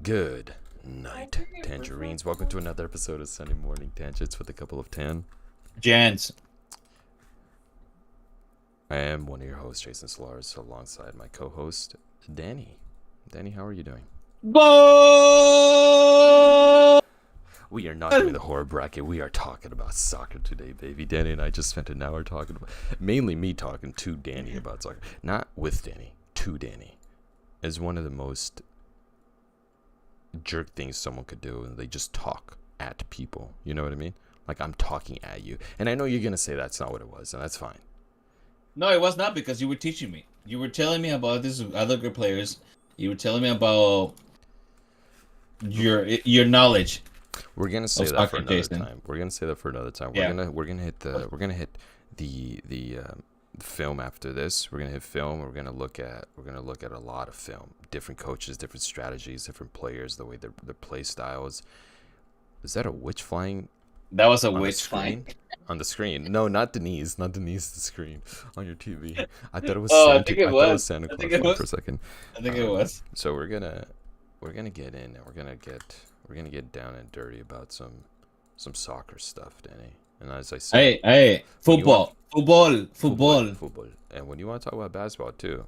Good night, Tangerines. Welcome to another episode of Sunday Morning Tangents with a couple of tan. Jans. I am one of your hosts, Jason Solars, alongside my co-host, Danny. Danny, how are you doing? Ball! We are not doing the horror bracket. We are talking about soccer today, baby. Danny and I just spent an hour talking about, mainly me talking to Danny about soccer. Not with Danny, to Danny. Is one of the most jerk things someone could do, and they just talk at people. You know what I mean? Like, I'm talking at you. And I know you're going to say that's not what it was, and that's fine. No, it was not, because you were teaching me. You were telling me about these other good players. You were telling me about your knowledge. We're gonna say that for another time. We're gonna say that for another time. Yeah. We're gonna hit the film after this. We're gonna hit film. We're gonna look at a lot of film, different coaches, different strategies, different players, the way their play styles. Is that a witch flying? That was a witch flying on the screen. No, not Denise. Not Denise. The screen on your TV. I thought it was. Oh, Santa, I think it was Santa Claus I think it was for a second. I think it was. So we're gonna get in, and we're gonna get down and dirty about some soccer stuff, Danny. And as I said, Hey, football. And when you want to talk about basketball too,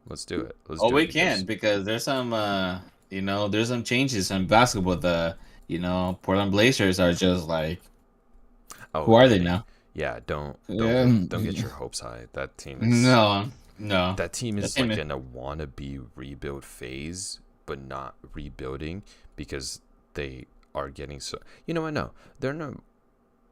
let's do it. We can, because there's some there's some changes in basketball. The Portland Blazers are just like, who are they now? Yeah, don't get your hopes high. That team is no. That team is like in a wannabe rebuild phase, but not rebuilding, because they are getting so. I know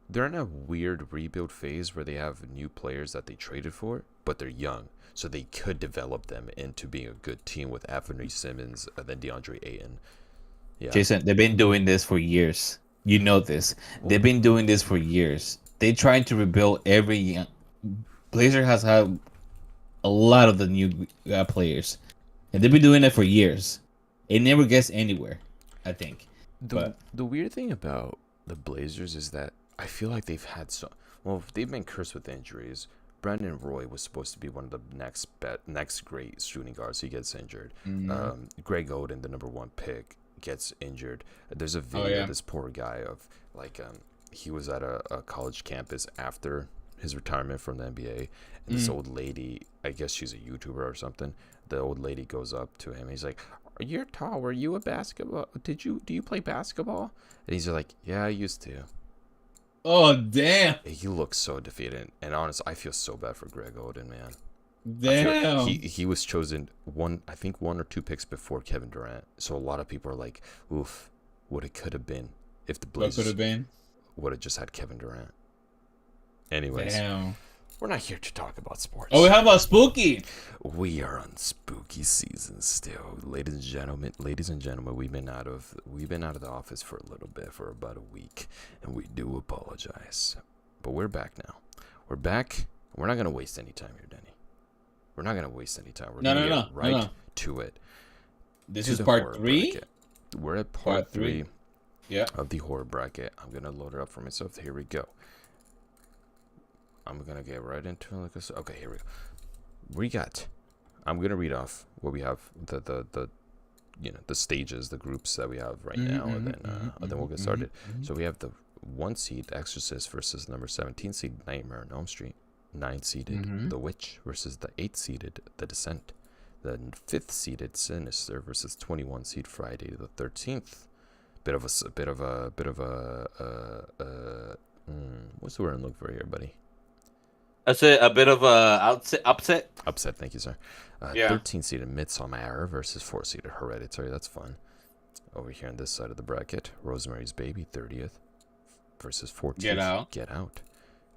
they're in a weird rebuild phase where they have new players that they traded for, but they're young, so they could develop them into being a good team with Anthony Simmons and then DeAndre Ayton. Yeah. Jason, they've been doing this for years. You know this. They've been doing this for years. They trying to rebuild every year. Blazer has had a lot of the new players, and they've been doing it for years. It never gets anywhere, I think. The weird thing about the Blazers is that I feel like they've been cursed with injuries. Brandon Roy was supposed to be one of the next great shooting guards. He gets injured. Mm-hmm. Greg Oden, the number 1 pick, gets injured. There's a video of this poor guy of he was at a college campus after his retirement from the NBA, and this old lady, I guess she's a YouTuber or something. The old lady goes up to him. He's like, "You're tall. Were you a basketball? Do you play basketball?" And he's like, "Yeah, I used to." Oh, damn. He looks so defeated, and honestly, I feel so bad for Greg Oden, man. Damn. He was chosen one or two picks before Kevin Durant, so a lot of people are like, "Oof, what it could have been if the Blazers would have just had Kevin Durant." Anyways, damn. We're not here to talk about sports. Oh, how about spooky? We are on spooky season still, ladies and gentlemen. We've been out of the office for a little bit, for about a week, and we do apologize. But we're back now. We're back. We're not gonna waste any time here, Denny. We're not gonna waste any time. We're gonna get right to it. This is part 3. Bracket. We're at part 3. Yeah. Of the horror bracket. I'm gonna load it up for myself. Here we go. I'm gonna get right into it. Okay, here we go. I'm gonna read off what we have, the stages, the groups that we have right now, and then we'll get started. So we have the 1 seed Exorcist versus number 17 seed Nightmare on Elm Street, 9 seeded The Witch versus the 8 seeded The Descent, the 5th seeded Sinister versus 21 seed Friday the 13th. What's the word I'm looking for here, buddy? That's a bit of a upset. Upset, thank you, sir. 13 seeded Midsommar versus 4 seeded Hereditary. That's fun. Over here on this side of the bracket, Rosemary's Baby, 30th versus 14th. Get Out.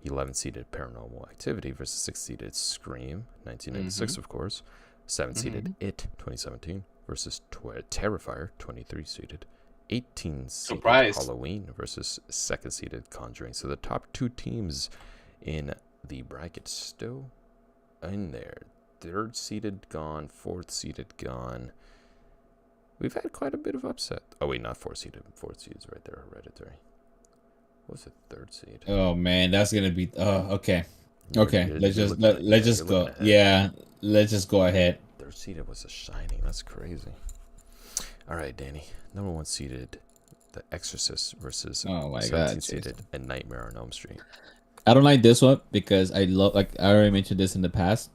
11 seeded Paranormal Activity versus 6 seeded Scream, 1996, of course. 7 seeded It, 2017 versus Terrifier, 23 seeded. 18 seeded Halloween versus 2nd seeded Conjuring. So the top 2 teams in the bracket still in there. 3rd seeded gone, 4th seeded gone. We've had quite a bit of upset. Oh wait, not 4th seeded. 4th seed's right there. Hereditary. What's the 3rd seed? Oh man, that's gonna be. Okay. Let's just go. Ahead. Yeah, let's just go ahead. 3rd seeded was The Shining. That's crazy. All right, Danny. Number 1 seeded, The Exorcist versus Oh my 17 god, seeded, Jason. A Nightmare on Elm Street. I don't like this one because I love, like I already mentioned this in the past.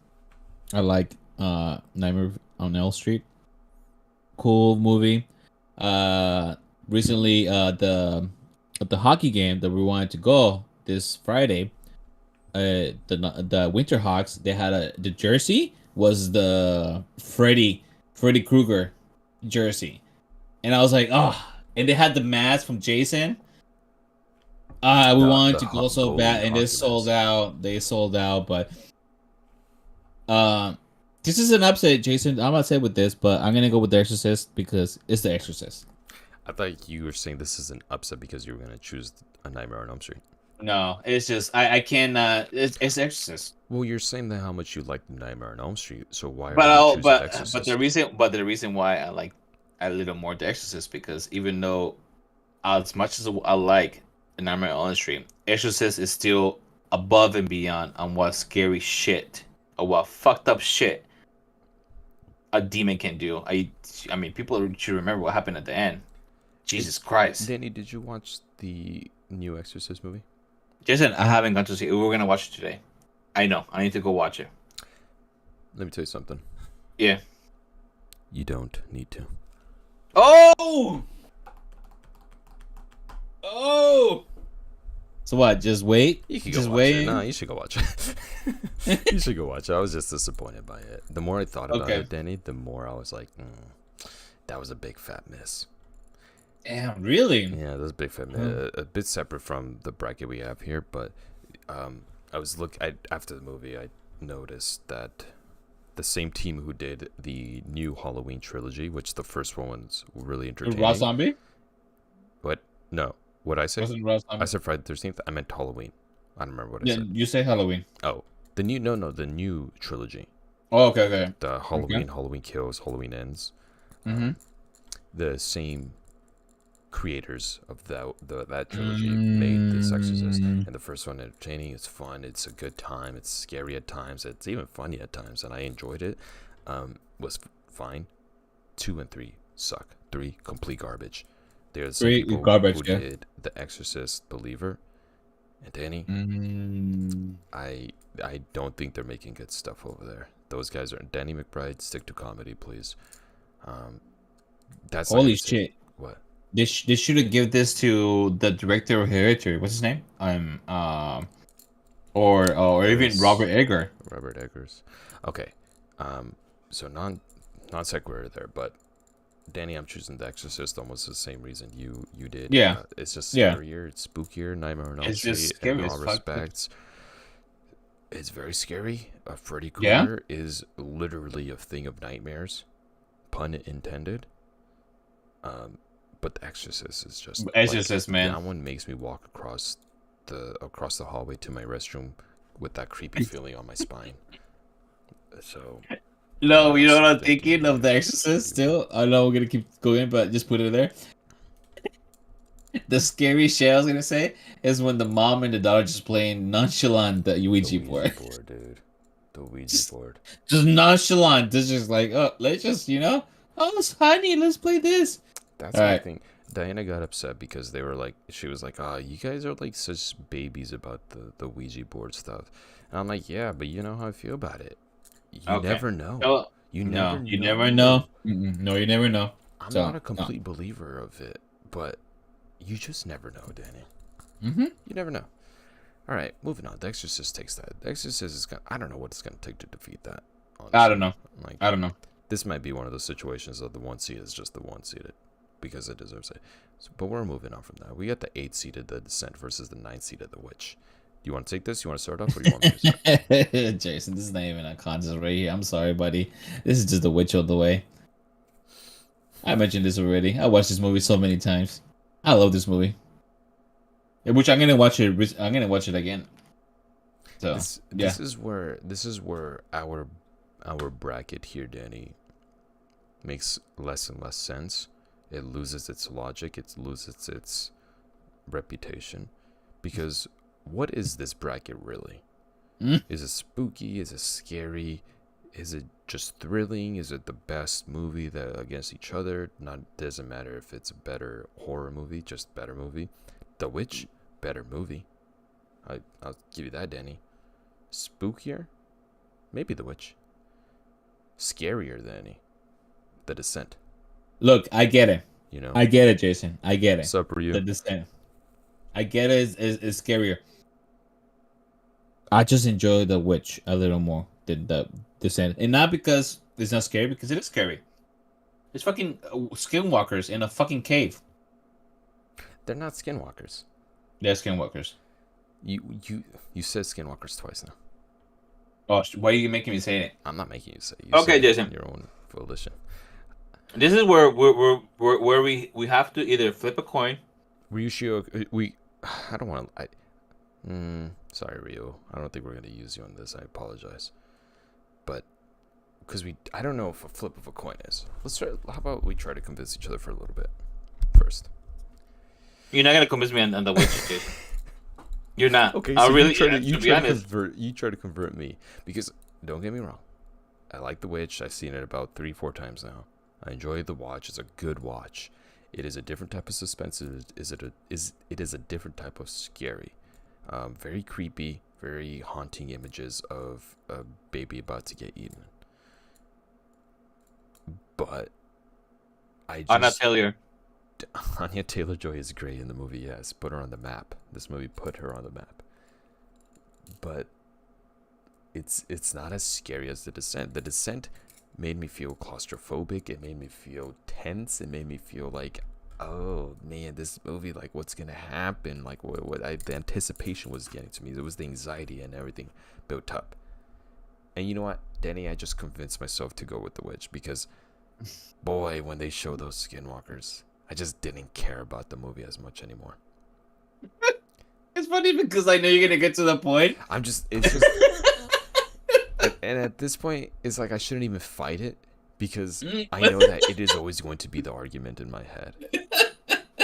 I like Nightmare on Elm Street. Cool movie. Recently the hockey game that we wanted to go this Friday, the Winterhawks, they had the jersey was the Freddy Krueger jersey. And I was like, oh, and they had the mask from Jason. We wanted to go so bad, and they sold out. They sold out, but this is an upset, Jason. I'm upset with this, but I'm gonna go with The Exorcist because it's The Exorcist. I thought you were saying this is an upset because you were gonna choose A Nightmare on Elm Street. No, it's just I cannot. It's Exorcist. Well, you're saying that how much you like Nightmare on Elm Street, so why are you choosing The Exorcist? But the reason why I like a little more The Exorcist because even though as much as I like Nightmare on Elm Street, Exorcist is still above and beyond on what scary shit or what fucked up shit a demon can do. I mean, people should remember what happened at the end. Jesus Christ. Danny, did you watch the new Exorcist movie? Jason, I haven't gone to see it. We're gonna watch it today. I know. I need to go watch it. Let me tell you something. Yeah. You don't need to. Oh! Oh! So what? Just wait? You can just go watch wait. it. No, you should go watch it. You should go watch it. I was just disappointed by it. The more I thought about it, Danny, the more I was like, that was a big fat miss. Damn, really? Yeah, that was a big fat miss. A bit separate from the bracket we have here, but I was after the movie, I noticed that the same team who did the new Halloween trilogy, which the first one was really entertaining. Rob Zombie? What? No. What I say? Wasn't Rob Zombie? I said Friday the 13th. I meant Halloween. I don't remember what I said. You say Halloween. Oh, the new trilogy. Oh, okay. The Halloween, Halloween Kills, Halloween Ends. Mm-hmm. The same creators of that trilogy made This Exorcist, and the first one entertaining. It's fun. It's a good time. It's scary at times. It's even funny at times, and I enjoyed it. Was fine. 2 and 3 suck. 3 complete garbage. There's some people who did The Exorcist Believer, and Danny. I don't think they're making good stuff over there. Those guys are Danny McBride. Stick to comedy, please. That's holy shit. What? They should have given this to the director of Hereditary. What's his name? Or even Robert Eggers. Robert Eggers. Okay. So non sequitur there, but Danny, I'm choosing The Exorcist almost the same reason you did. Yeah. It's just scarier. It's spookier. Nightmare on Elm Street in all respects. It's very scary. Freddy Krueger is literally a thing of nightmares, pun intended. But The Exorcist is just Exorcist, man. That one makes me walk across the hallway to my restroom with that creepy feeling on my spine. So. No, you know what I'm thinking of The Exorcist still? I know we're gonna keep going, but just put it there. The scary shit I was gonna say is when the mom and the daughter just playing nonchalant the Ouija board. Dude. The Ouija board. Just nonchalant. This just like, oh, let's just, honey, let's play this. That's the thing. Diana got upset because she was like, you guys are like such babies about the Ouija board stuff. And I'm like, yeah, but you know how I feel about it. You never know. You never know. No, you never know. I'm not a complete believer of it, but you just never know, Danny. You never know. All right, moving on. The Exorcist takes that. The Exorcist is I don't know what it's gonna take to defeat that. Honestly. I don't know. I don't know. This might be one of those situations that the 1 seed is just the 1 seeded because it deserves it. But we're moving on from that. We got the 8 seeded The Descent versus the 9 seeded The Witch. Do you want to take this? You want to start off, or do you want me to start? Jason, this is not even a contest right here. I'm sorry, buddy. This is just The Witch all the way. I mentioned this already. I watched this movie so many times. I love this movie. Which I'm gonna watch it. I'm gonna watch it again. So this is where our bracket here, Danny, makes less and less sense. It loses its logic. It loses its reputation, because what is this bracket really? Is it spooky? Is it scary? Is it just thrilling? Is it the best movie that against each other? Doesn't matter if it's a better horror movie, just better movie. The Witch, better movie. I'll give you that, Danny. Spookier? Maybe The Witch. Scarier than any. The Descent. Look, I get it. You know, I get it, Jason. I get it. What's up, Ryu? The Descent. I get it. Is scarier. I just enjoy The Witch a little more than The Descent, and not because it's not scary, because it is scary. It's fucking skinwalkers in a fucking cave. They're not skinwalkers. They're skinwalkers. You said skinwalkers twice now. Oh, why are you making me say it? I'm not making you say it. Okay, Jason. Your own volition. This is where we have to either flip a coin. I don't want to. Sorry, Rio. I don't think we're gonna use you on this. I apologize, but because I don't know if a flip of a coin is. Let's try. How about we try to convince each other for a little bit first? You're not gonna convince me on The Witch, Jason. You're not. Okay, so you try to convert me, because don't get me wrong, I like The Witch. I've seen it about 3-4 times now. I enjoy the watch. It's a good watch. It is a different type of suspense. It is a different type of scary. Very creepy, very haunting images of a baby about to get eaten. But Anya Taylor-Joy is great in the movie. Yes, put her on the map. This movie put her on the map. But it's not as scary as The Descent. The Descent made me feel claustrophobic. It made me feel tense. It made me feel like, oh man, this movie, like, what's gonna happen? Like, the anticipation was getting to me. It was the anxiety and everything built up. And you know what, Danny, I just convinced myself to go with The Witch, because boy, when they show those skinwalkers, I just didn't care about the movie as much anymore. It's funny because I know you're gonna get to the point. It's just and at this point, it's like I shouldn't even fight it, because I know that it is always going to be the argument in my head.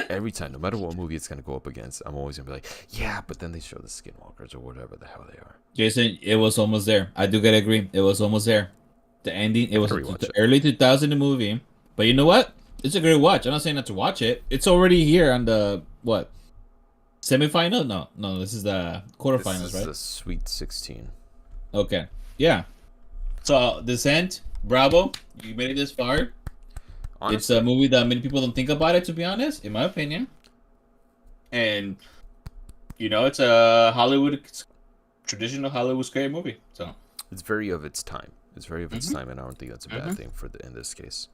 Every time, no matter what movie it's going to go up against, I'm always going to be like, yeah, but then they show the skinwalkers or whatever the hell they are. Jason, it was almost there. I do gotta agree. It was almost there. The ending, it was the early 2000 movie. But you know what? It's a great watch. I'm not saying not to watch it. It's already here on the, what? Semi-final? No, this is the quarterfinals, right? This is the Sweet 16. Okay. Yeah. So, Descent, bravo. You made it this far. Honestly, it's a movie that many people don't think about it, to be honest, in my opinion. And, it's a traditional Hollywood scary movie. So it's very of its time. It's very of its time, and I don't think that's a bad thing in this case.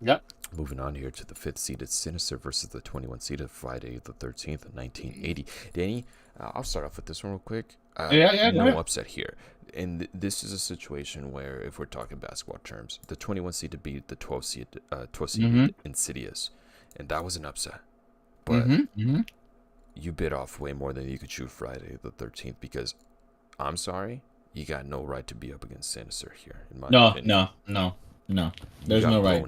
Yep. Moving on here to the 5th seeded Sinister versus the 21 seeded Friday the 13th, 1980. Danny, I'll start off with this one real quick. No upset here. And this is a situation where, if we're talking basketball terms, the 21 seed to beat the 12 seed Insidious, and that was an upset. But you bit off way more than you could chew Friday the 13th, because I'm sorry, you got no right to be up against Sinister here. In my opinion. No. There's no right.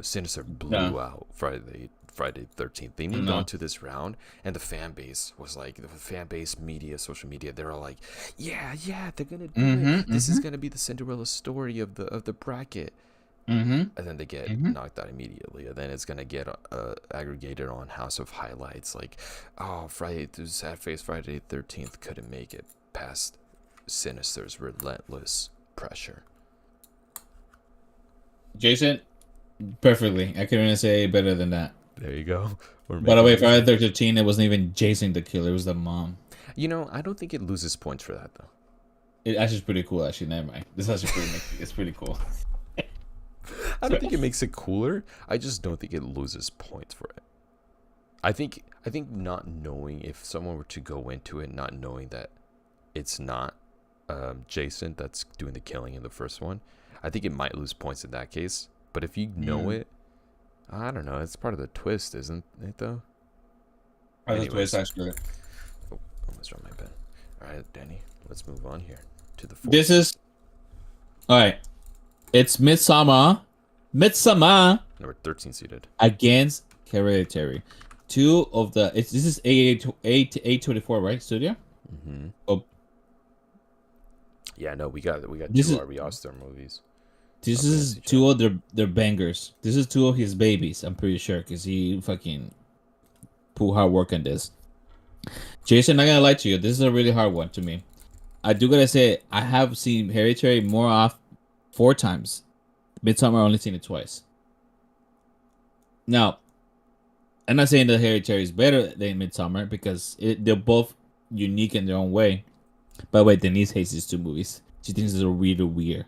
Sinister blew out Friday 13th. They moved on to this round, and the fan base was like, media, social media, they're all like, yeah, they're gonna do it. This is gonna be the Cinderella story of the bracket. And then they get knocked out immediately, and then it's gonna get aggregated on House of Highlights, like, oh, Friday 13th couldn't make it past Sinister's relentless pressure. Jason, perfectly. I couldn't say better than that. There you go. By the way, Friday the 13th, it wasn't even Jason the killer. It was the mom. I don't think it loses points for that, though. It actually pretty cool, actually. Never mind. This is actually it's pretty cool. I don't think it makes it cooler. I just don't think it loses points for it. I think not knowing, if someone were to go into it not knowing that it's not Jason that's doing the killing in the first one, I think it might lose points in that case. But if you know it, I don't know. It's part of the twist, isn't it, though? Part of the twist, actually. Oh, almost dropped my pen. All right, Danny, let's move on here to the 4th. This is... All right. It's Midsommar. Number 13 seeded. Against Hereditary. Two of the... This is A24, right, studio? Oh. Yeah, no, we got this two Ari Aster movies. This is two of their bangers. This is two of his babies. I'm pretty sure because he fucking put hard work on this. Jason, not gonna lie to you, this is a really hard one to me. I do gotta say, I have seen Hereditary 4 times. Midsommar, I only seen it twice. Now, I'm not saying that Hereditary is better than Midsommar because they're both unique in their own way. By the way, Denise hates these 2 movies. She thinks they're really weird.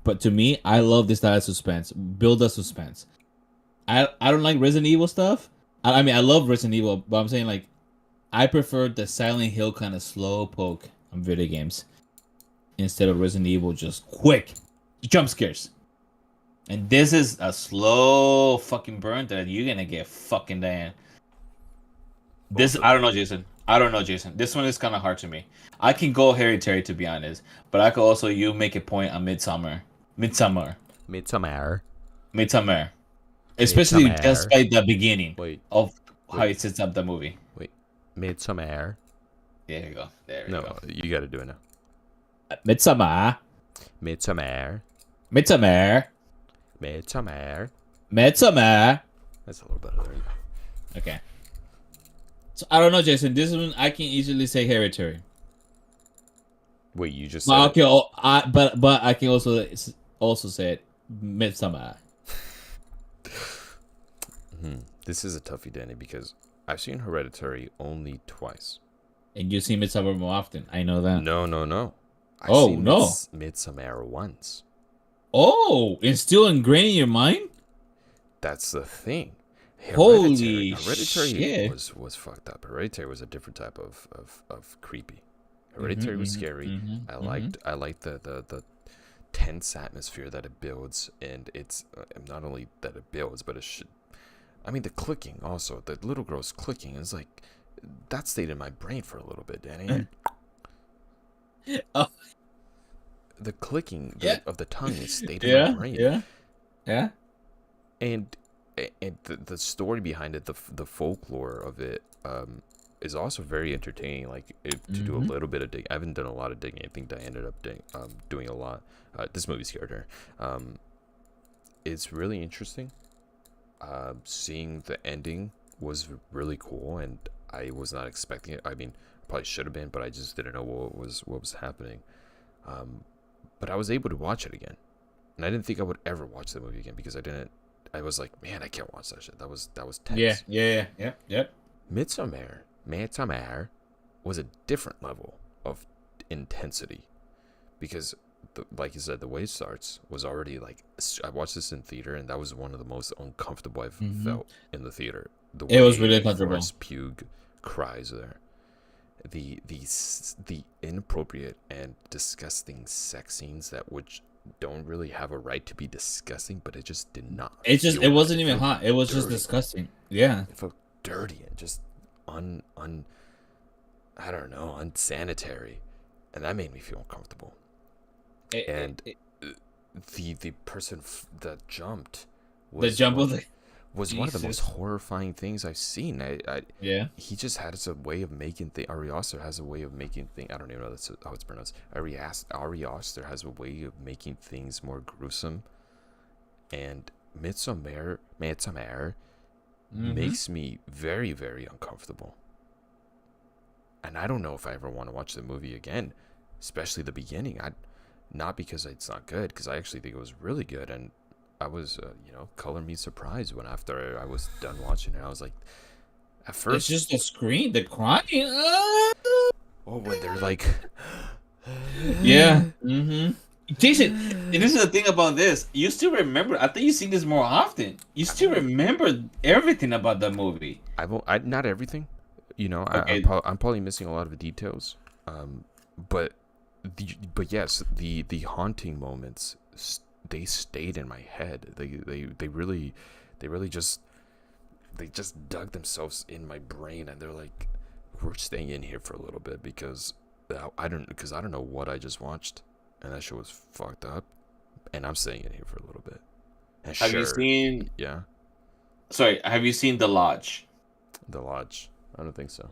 But to me, I love this style of suspense. Build a suspense. I don't like Resident Evil stuff. I mean, I love Resident Evil, but I'm saying like, I prefer the Silent Hill kind of slow poke on video games instead of Resident Evil just quick jump scares. And this is a slow fucking burn that you're gonna get fucking down. I don't know, Jason. This one is kind of hard to me. I can go Hereditary to be honest, but I could also make a point on Midsommar. Especially just by the beginning of how it sets up the movie. Midsommar. There you go. No, you got to do it now. Midsommar. That's a little better. Okay. So I don't know, Jason. This one I can easily say Hereditary. Wait, you just said but I can also say it Midsommar. This is a toughie, Danny, because I've seen Hereditary only twice. And you've seen Midsommar more often. I know that. No. I've seen Midsommar once. Oh, it's still ingrained in your mind? That's the thing. Hereditary shit. was fucked up. Hereditary was a different type of creepy. Hereditary was scary. I liked the tense atmosphere that it builds, and it's not only that it builds, but the clicking also. The little girl's clicking is like that stayed in my brain for a little bit, Danny. The clicking of the tongue stayed in my brain. Yeah. And the story behind it, the folklore of it, is also very entertaining. Like to do a little bit of digging. I haven't done a lot of digging. I think I ended up doing a lot. This movie scared her. It's really interesting. Seeing the ending was really cool, and I was not expecting it. I mean, probably should have been, but I just didn't know what was happening. But I was able to watch it again, and I didn't think I would ever watch the movie again because I was like, man, I can't watch that shit. That was tense. Yeah. Midsommar was a different level of intensity because, like you said, the way it starts was already like, I watched this in theater, and that was one of the most uncomfortable I've felt in the theater. It was really uncomfortable. Florence Pugh cries there. The inappropriate and disgusting sex scenes that don't really have a right to be disgusting, but it just did not. It wasn't even hot. It was just disgusting. Yeah. It felt dirty and just I don't know, unsanitary, and that made me feel uncomfortable. The person that jumped was one of the most horrifying things I've seen. He just has a way of making things. Ari Aster has a way of making things. I don't even know how it's pronounced. Ari Aster has a way of making things more gruesome. And Midsommar makes me very, very uncomfortable. And I don't know if I ever want to watch the movie again, especially the beginning. Not because it's not good, because I actually think it was really good, and I was, color me surprised when after I was done watching it, I was like, at first... It's just the scream, the crying. When they're like... Yeah. Jason, this is the thing about this. You still remember, I think you've seen this more often. You still remember everything about the movie. Not everything. Okay. I'm probably missing a lot of the details. But yes, the haunting moments... they stayed in my head. They really just dug themselves in my brain, and they're like, we're staying in here for a little bit because I don't know what I just watched, and that shit was fucked up, and I'm staying in here for a little bit. And have you seen? Yeah. Sorry, have you seen The Lodge? The Lodge? I don't think so.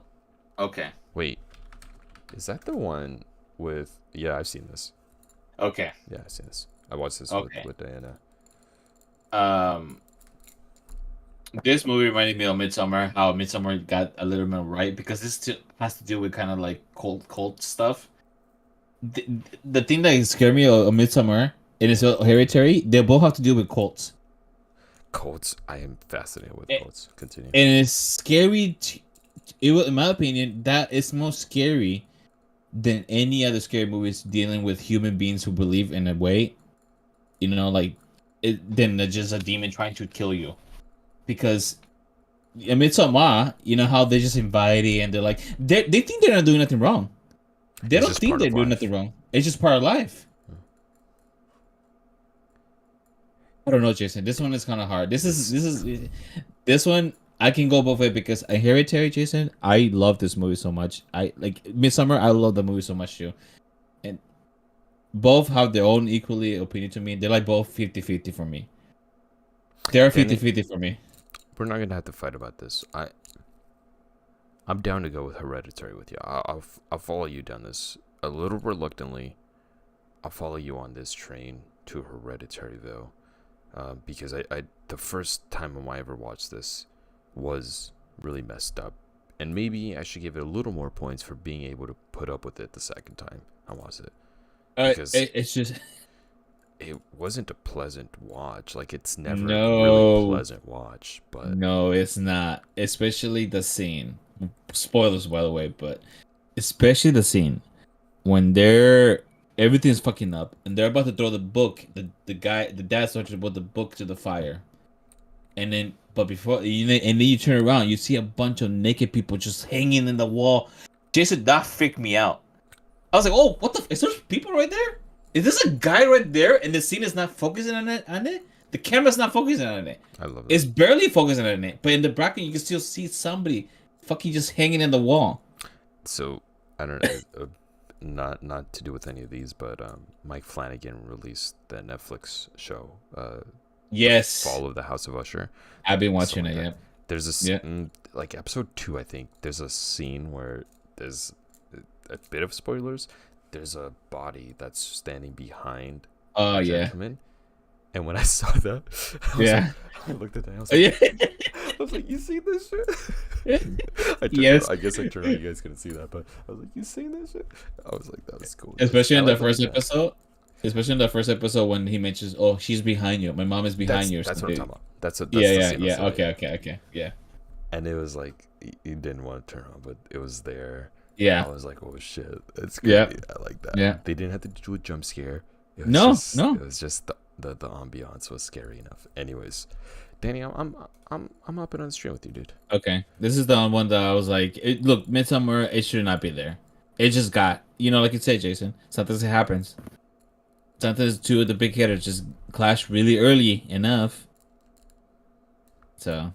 Okay. Wait, is that the one with? Yeah, I've seen this. Okay. Yeah, I've seen this. I watched this with Diana. This movie reminded me of Midsommar. How Midsommar got a little bit right because this has to do with kind of like cult stuff. The thing that scared me of Midsommar and it's Hereditary, they both have to do with cults. Cults. I am fascinated with cults. Continue. And it's scary. In my opinion, that is more scary than any other scary movies dealing with human beings who believe in a way. You know, like than just a demon trying to kill you. Because in Midsommar, you know how they're just inviting and they're like they think they're not doing nothing wrong. They don't think they're doing nothing wrong. It's just part of life. I don't know, Jason. This one is kind of hard. This one I can go both ways because Hereditary, Jason. I love this movie so much. I like Midsommar. I love the movie so much too, and both have their own equally opinion to me. They're like both 50-50 for me. They're 50-50 for me. We're not gonna have to fight about this. I'm down to go with Hereditary with you. I'll follow you down this a little reluctantly. I'll follow you on this train to Hereditary though, because I the first time I ever watched this was really messed up, and maybe I should give it a little more points for being able to put up with it the second time I watched it. Because it's just. It wasn't a pleasant watch. Like, it's never a really pleasant watch. But no, it's not. Especially the scene. Spoilers, by the way, but especially the scene when everything's fucking up and they're about to throw the book. The dad starts to put the book to the fire, and then before and then you turn around, you see a bunch of naked people just hanging in the wall. Jason, that freaked me out. I was like, oh, what the? Is there people right there? Is this a guy right there and the scene is not focusing on it? The camera's not focusing on it. I love it. It's barely focusing on it. But in the background, you can still see somebody fucking just hanging in the wall. So, I don't know. Not to do with any of these, but Mike Flanagan released the Netflix show. Yes. Fall of the House of Usher. I've been watching it, yeah. There's like episode 2, I think. There's a scene where there's a bit of spoilers. There's a body that's standing behind a gentleman. And when I saw that, I looked at that. I was like, you see this shit? Yes. I guess I turned around, you guys couldn't see that, but I was like, you seen this shit? I was like, that was cool. Especially in the first episode. Especially in the first episode when he mentions, "Oh, she's behind you. My mom is behind you." That's what I'm talking about. That's yeah. Okay. Yeah. And it was like he didn't want to turn on, but it was there. Yeah. I was like, oh shit, it's good. Yeah. I like that. Yeah. They didn't have to do a jump scare. It was no. It was just the ambiance was scary enough. Anyways, Danny, I'm hopping on the stream with you, dude. Okay, this is the one that I was like, look, Midsommar, it should not be there. It just got, like you said, Jason. Sometimes it happens. Sometimes two of the big hitters just clash really early enough. So.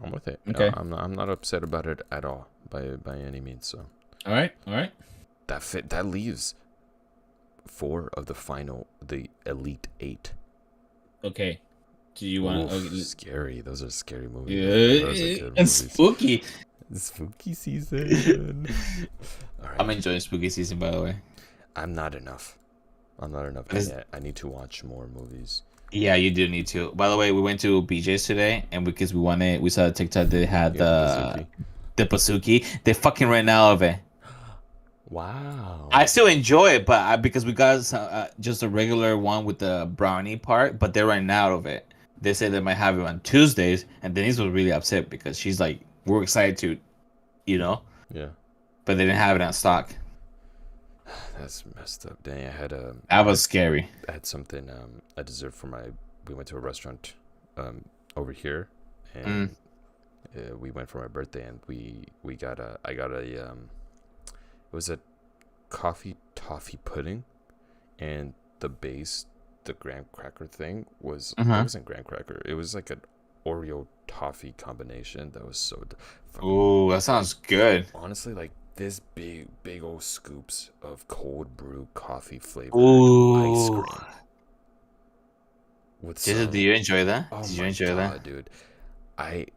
I'm with it. Okay. I'm not upset about it at all by any means. So. All right. That leaves 4 of the Elite 8. Okay. Do you want to? Scary. Those are scary movies. Yeah, and spooky. Spooky season. All right. I'm enjoying spooky season, by the way. I'm not enough. I need to watch more movies. Yeah, you do need to. By the way, we went to BJ's today, and because we saw a TikTok they had the Pasuki. They fucking ran out of it. Wow. I still enjoy it, but because we got just a regular one with the brownie part, but they ran out of it. They said they might have it on Tuesdays, and Denise was really upset because she's like, we're excited to, Yeah. But they didn't have it on stock. That's messed up. Dang, that was scary. I had something I deserved we went to a restaurant over here, and we went for my birthday, and I got it was a coffee toffee pudding, and the base, the graham cracker thing was it wasn't graham cracker, it was like an Oreo toffee combination that was so oh, that sounds good. Honestly, like this big old scoops of cold brew coffee flavored ice cream. Do you enjoy that? Did you enjoy that, dude? I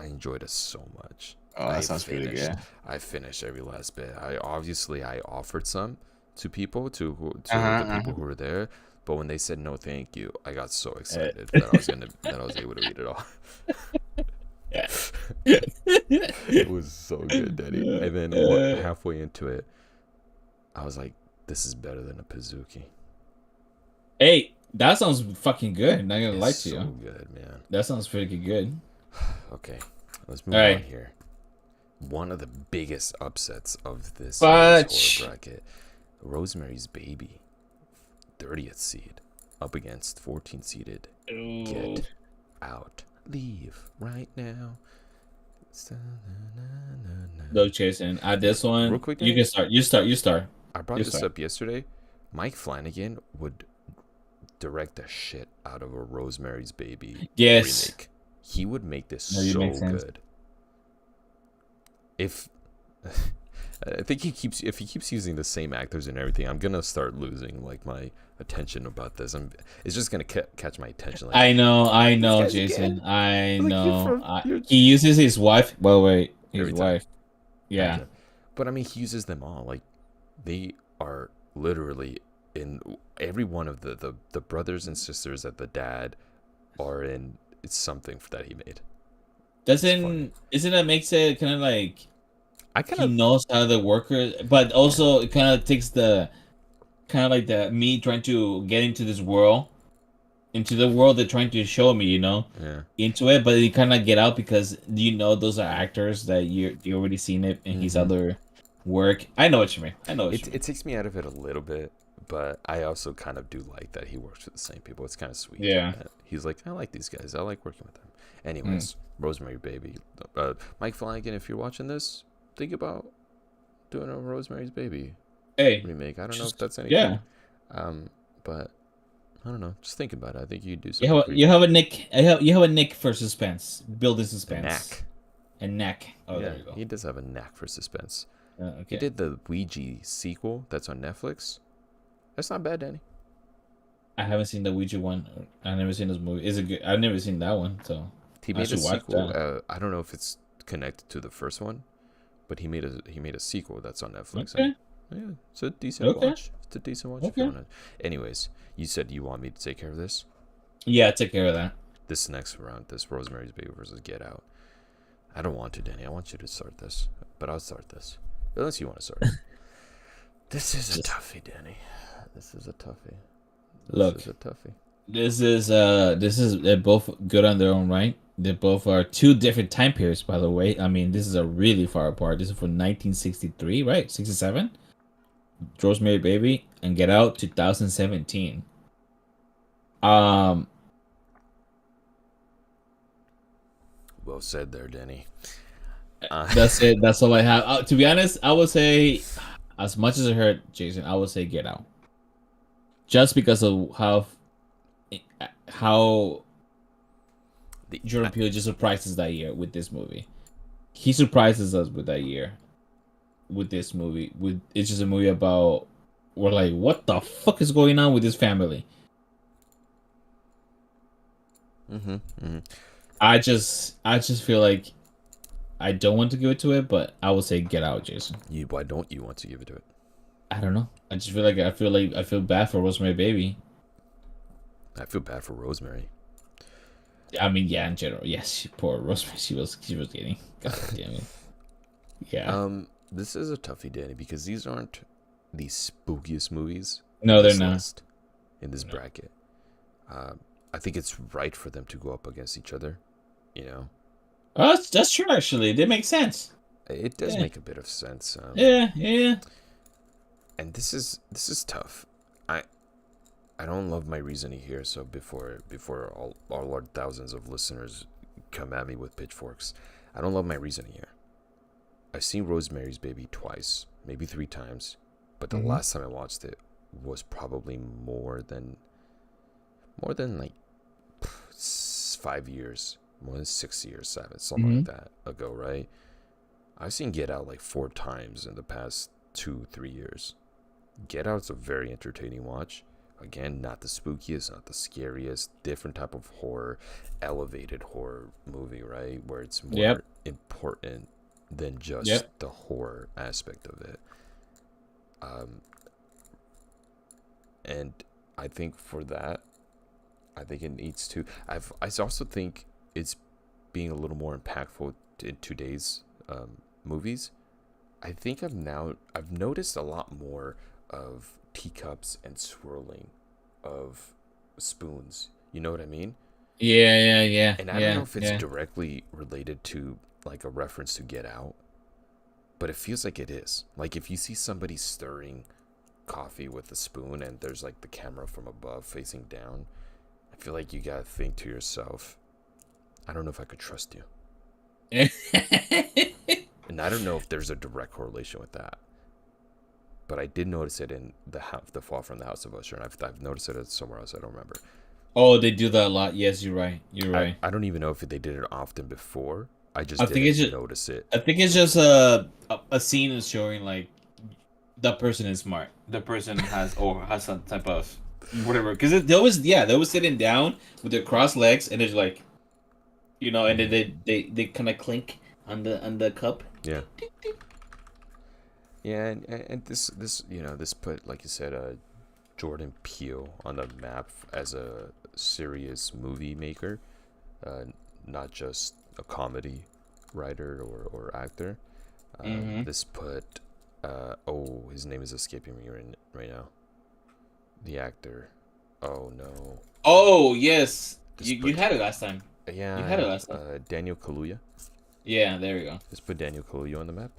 enjoyed it so much. Oh, that sounds pretty good. I finished every last bit. I offered some to people, to the people who were there. But when they said no, thank you, I got so excited that I was able to eat it all. It was so good, Daddy. And then halfway into it, I was like, "This is better than a Pizookie." Hey, that sounds fucking good. Not gonna lie to you. So good, man. That sounds pretty good. Okay, let's move on here. One of the biggest upsets of this horror bracket: Rosemary's Baby, 30th seed, up against 14th seeded Get Out. Leave right now. Look, Jason, at this one, real quick, you can start. You start. I brought this up yesterday. Mike Flanagan would direct the shit out of a Rosemary's Baby remake. He would make this so good. If I think if he keeps using the same actors and everything, I'm gonna start losing like my attention about this. It's just gonna catch my attention. Like, I know, Jason. Again? I know. He uses his wife. Well, wait, his wife. Yeah, but I mean, he uses them all. Like, they are literally in every one of the brothers and sisters that the dad are in. It's something that he made. Isn't that makes it kind of like he knows how the workers, but also it kind of takes the kind of like the me trying to get into this world, into the world they're trying to show me, into it, but you kind of get out because those are actors that you already seen it in his other work. I know what you mean. It takes me out of it a little bit, but I also kind of do like that he works with the same people. It's kind of sweet. Yeah, he's like, I like these guys. I like working with them. Anyways, Rosemary Baby. Mike Flanagan, if you're watching this, think about doing a Rosemary's Baby remake. I don't know if that's anything. Yeah. But I don't know. Just think about it. I think you do something. You have a Nick for suspense. Build a suspense. A knack. Oh, yeah, there you go. He does have a knack for suspense. Okay. He did the Ouija sequel that's on Netflix. That's not bad, Danny. I haven't seen the Ouija one. I've never seen this movie. Is it good? I've never seen that one, so he made a sequel. I don't know if it's connected to the first one, but he made a sequel that's on Netflix. Okay. Yeah, it's a decent watch. It's a decent watch if you want it. Anyways, you said you want me to take care of this? Yeah, take care of that. This next round, this Rosemary's Baby versus Get Out. I don't want to, Danny. I want you to start this, but I'll start this. Unless you want to start. This is a toughie, Danny. This is a toughie. This is they're both good on their own right. They both are two different time periods, by the way. I mean, this is a really far apart. This is from 1963, right? 67. Rosemary Baby and Get Out 2017. Well said there, Denny. That's it. That's all I have. To be honest, I would say, as much as it hurt, Jason, I would say Get Out. Just because of how Jordan Peele just surprises that year with this movie. He surprises us with that year. With this movie, it's just a movie about we're like, what the fuck is going on with this family? I just feel like I don't want to give it to it, but I would say Get Out, Jason. Why don't you want to give it to it? I don't know. I just feel like I feel bad for Rosemary Baby. I feel bad for Rosemary. I mean, yeah, in general, yes. Poor Rosemary. She was getting. God damn it. Yeah. This is a toughie, Danny, because these aren't the spookiest movies. No, they're not. In this bracket, I think it's right for them to go up against each other. Oh, that's true. Actually, they make sense. It does make a bit of sense. Yeah. And this is tough. I don't love my reasoning here. So before all our thousands of listeners come at me with pitchforks, I don't love my reasoning here. I've seen Rosemary's Baby twice, maybe 3 times, but the last time I watched it was probably more than like 5 years, more than 6 years, 7, something like that ago, right? I've seen Get Out like 4 times in the past 2-3 years. Get Out's a very entertaining watch. Again, not the spookiest, not the scariest, different type of horror, elevated horror movie, right? Where it's more important than just the horror aspect of it. And I think for that, I think it needs to. I also think it's being a little more impactful in today's movies. I think I've noticed a lot more of teacups and swirling of spoons. You know what I mean? Yeah. And I don't know if it's directly related to like a reference to Get Out, but it feels like it is. Like if you see somebody stirring coffee with a spoon and there's like the camera from above facing down, I feel like you gotta think to yourself, I don't know if I could trust you. And I don't know if there's a direct correlation with that, but I did notice it in the Fall from the House of Usher, and I've noticed it somewhere else. I don't remember. Oh, they do that a lot. Yes, you're right. You're right. I don't even know if they did it often before. I didn't notice it. I think it's just a scene is showing like the person is smart. The person has some type of whatever. Because they always sitting down with their crossed legs and it's like, and then they kind of clink on the cup. Yeah. Yeah, and this put, like you said, Jordan Peele on the map as a serious movie maker, not just a comedy writer or actor. This put his name is escaping me right now. The actor. Oh no. Oh yes, you had it last time. Yeah, you had it last time. Daniel Kaluuya. Yeah, there we go. Just put Daniel Kaluuya on the map.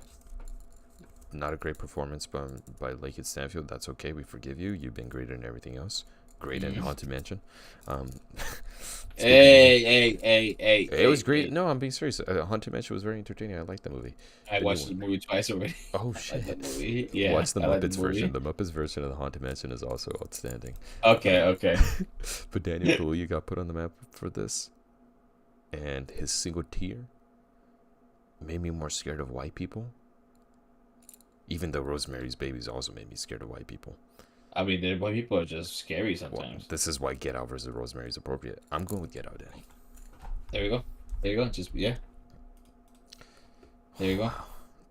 Not a great performance by Lakeith Stanfield. That's okay. We forgive you. You've been great in everything else. Great in Haunted Mansion. Hey. It was great. No, I'm being serious. Haunted Mansion was very entertaining. I liked the movie. I watched the movie twice already. Oh shit! Yeah. Watch the Muppets version. The Muppets version of the Haunted Mansion is also outstanding. Okay. But Daniel Kaluuya got put on the map for this, and his single tear made me more scared of white people. Even though Rosemary's Babies also made me scared of white people. I mean, white people are just scary sometimes. Well, this is why Get Out versus Rosemary is appropriate. I'm going with Get Out, Danny. There you go. Just, yeah. There you go.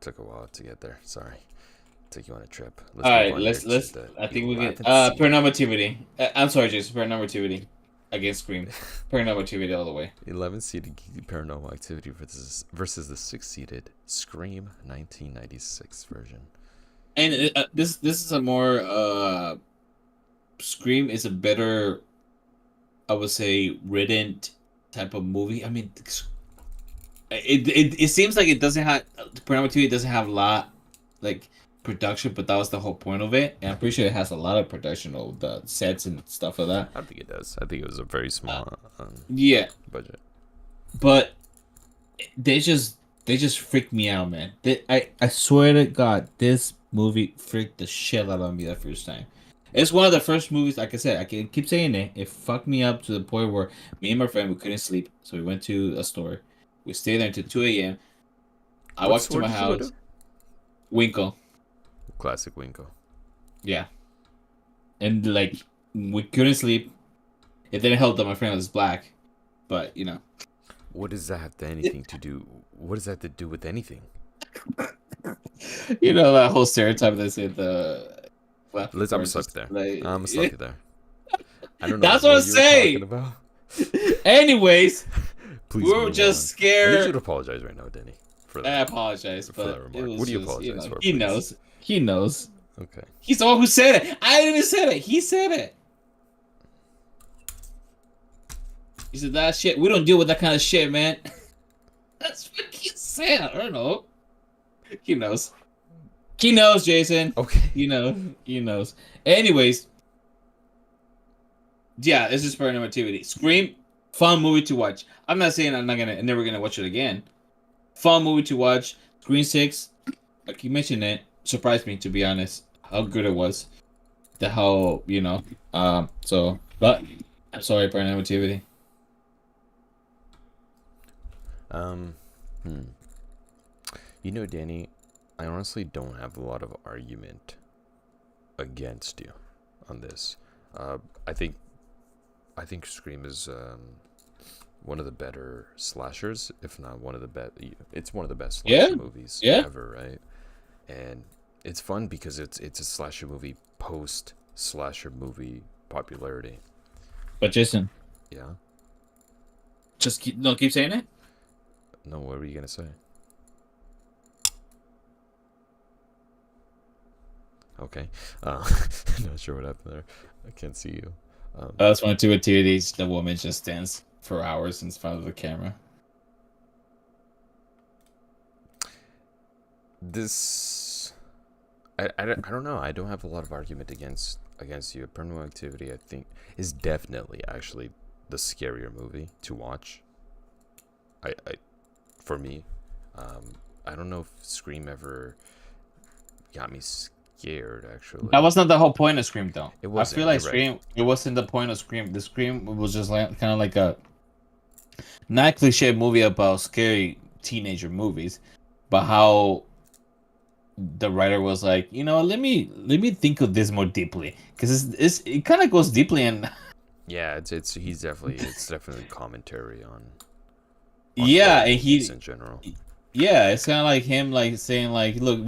Took a while to get there. Sorry. Take you on a trip. All right, let's. I think we can. Paranormativity. I'm sorry, Jason. Paranormativity against Scream. Paranormativity all the way. 11-seeded Paranormal Activity versus the 6-seeded Scream 1996 version. And this is a more Scream is a better, I would say, written type of movie. I mean, it seems like it doesn't have Paranormativity doesn't have a lot like production, but that was the whole point of it. And I'm pretty sure it has a lot of production of the sets and stuff like that. I think it does. I think it was a very small budget. But they just freaked me out, man. I swear to God, this movie freaked the shit out of me the first time. It's one of the first movies, like I said, I can keep saying it. It fucked me up to the point where me and my friend, we couldn't sleep. So we went to a store. We stayed there until 2 a.m. I walked to my house. Winkle. Classic Winkle. Yeah. And, like, we couldn't sleep. It didn't help that my friend was black. But, What does that have to do? What does that have to do with anything? That whole stereotype they say I'm gonna stop you there. I'm gonna stop you there. I don't know. That's what I'm saying. About. Anyways, please. We were just scared. I need you to apologize right now, Denny. For that. I apologize, but that remark. What do you apologize for? He knows. He knows. Okay. He's the one who said it. I didn't even say it. He said it. He said that shit. We don't deal with that kind of shit, man. That's what he said. I don't know. He knows. He knows, Jason. Okay. He knows. Anyways. Yeah, this is Paranormativity. Scream, fun movie to watch. I'm not saying I'm never gonna watch it again. Fun movie to watch. Scream 6, like you mentioned it, surprised me, to be honest, how good it was. But I'm sorry, Paranormativity. Danny, I honestly don't have a lot of argument against you on this. I think Scream is one of the better slashers, if not one of the best. It's one of the best slasher movies ever, right? And it's fun because it's a slasher movie post slasher movie popularity. But Jason. Yeah. Just keep saying it. No, what were you gonna say? Okay. Not sure what happened there. I can't see you. That's one two activities. The woman just stands for hours in front of the camera. This, I don't know. I don't have a lot of argument against you. Paranormal Activity, I think, is definitely actually the scarier movie to watch. For me, I don't know if Scream ever got me scared. Actually, that was not the whole point of Scream, though. It wasn't. I feel like Scream. Right. It wasn't the point of Scream. The Scream was just like kind of like a not cliche movie about scary teenager movies, but how the writer was like, let me think of this more deeply, because it kind of goes deeply and yeah, it's definitely commentary on yeah, and he in general. Yeah, it's kind of like him like saying like, look,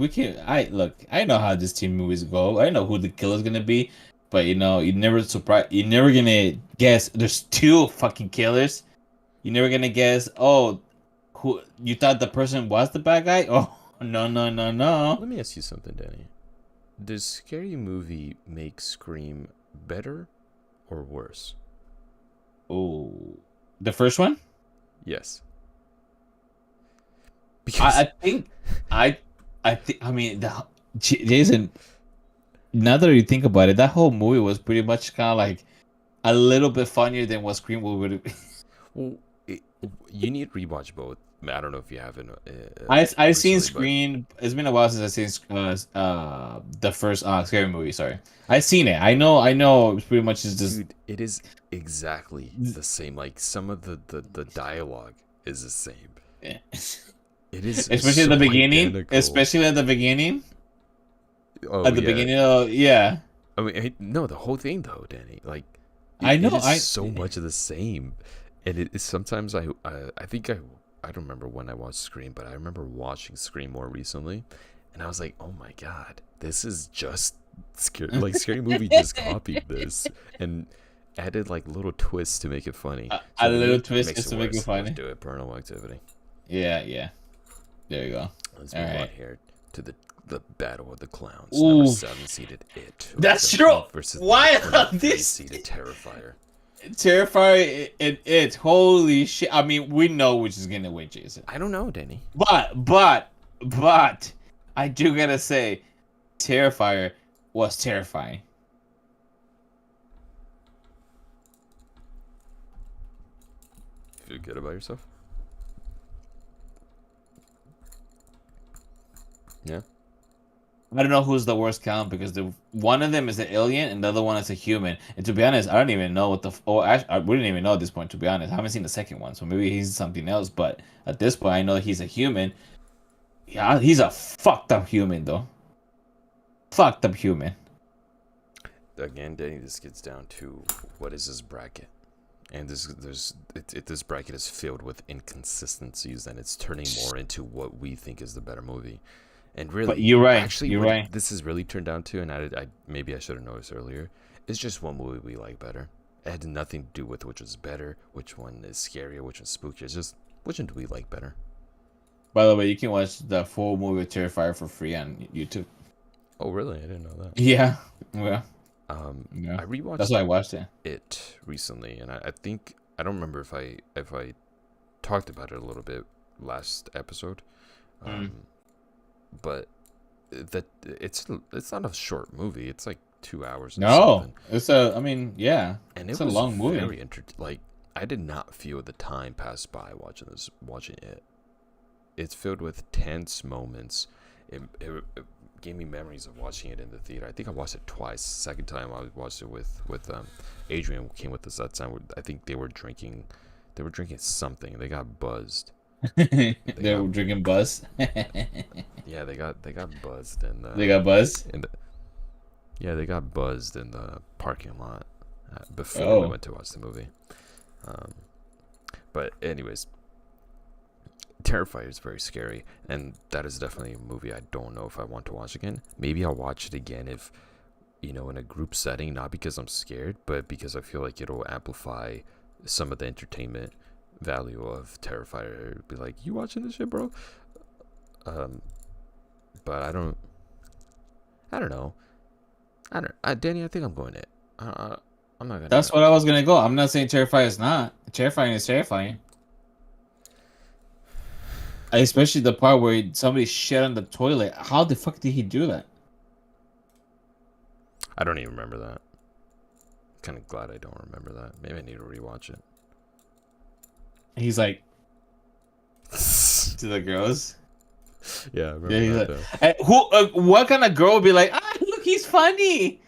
I know how this teen movies go. I know who the killer's gonna be, but you're never gonna guess there's two fucking killers. You're never gonna guess, oh, who you thought the person was the bad guy? Oh, no. Let me ask you something, Danny. Does Scary Movie make Scream better or worse? Oh, the first one? Yes. Because I mean, Jason, now that you think about it, that whole movie was pretty much kind of like a little bit funnier than what Scream would be. Well, you need to rewatch both. I don't know if you haven't. I've seen Scream. It's been a while since I've seen the first Scary Movie. Sorry, I've seen it. I know. It's pretty much just. Dude, it is exactly the same. Like some of the dialogue is the same. Yeah. It is, especially at the beginning. Identical. Especially at the beginning. Oh, at the beginning, yeah. I mean, no, the whole thing though, Danny. Like, I know. It is so much of the same, and it is sometimes I think I don't remember when I watched Scream, but I remember watching Scream more recently, and I was like, oh my god, this is just scary. Like Scary Movie just copied this and added like little twists to make it funny. A little twist just to make it funny. Let's do it. Paranormal Activity. Yeah. There you go. Let's move on here to the Battle of the Clowns. Ooh. Number 7 seeded It. That's true. Why on this seeded Terrifier? Terrifier and It. Holy shit! I mean, we know which is gonna win, Jason. I don't know, Danny. But I do gotta say, Terrifier was terrifying. Feel good about yourself? Yeah. I don't know who's the worst count because one of them is an alien and the other one is a human. And to be honest, I don't even know what I wouldn't even know at this point. To be honest, I haven't seen the second one, so maybe he's something else. But at this point, I know he's a human. Yeah, he's a fucked up human though. Fucked up human. Again, Danny, this gets down to what is this bracket, and this bracket is filled with inconsistencies, and it's turning more into what we think is the better movie. And really, but you're right. Actually, you're right. This is really turned down to, and I maybe I should have noticed earlier. It's just one movie we like better. It had nothing to do with which was better, which one is scarier, which one's spookier. It's just which one do we like better. By the way, you can watch the full movie of Terrifier for free on YouTube. Oh, really? I didn't know that. Yeah. Yeah. Yeah. I rewatched. That's why I watched it recently, and I think I don't remember if I talked about it a little bit last episode. But that it's not a short movie. It's like 2 hours. No, it's a. I mean, yeah, and it's a long movie. Very like I did not feel the time pass by watching it. It's filled with tense moments. It gave me memories of watching it in the theater. I think I watched it twice. Second time I watched it with Adrian came with us that time. I think they were drinking something. They got buzzed. They were drinking buzz. Yeah, they got buzzed in the. They got buzzed. They got buzzed in the parking lot before we went to watch the movie. But anyways, Terrifier is very scary, and that is definitely a movie I don't know if I want to watch again. Maybe I'll watch it again if in a group setting, not because I'm scared, but because I feel like it'll amplify some of the entertainment value of Terrifier. Be like, you watching this shit, bro? But I don't know. Danny, I think I'm going it. I'm not gonna. That's what I was gonna go. I'm not saying Terrifier is not. Terrifying is terrifying. Especially the part where somebody shit on the toilet. How the fuck did he do that? I don't even remember that. Kind of glad I don't remember that. Maybe I need to rewatch it. He's like to the girls. Yeah, I remember that. Like, what kind of girl would be like, look, he's funny?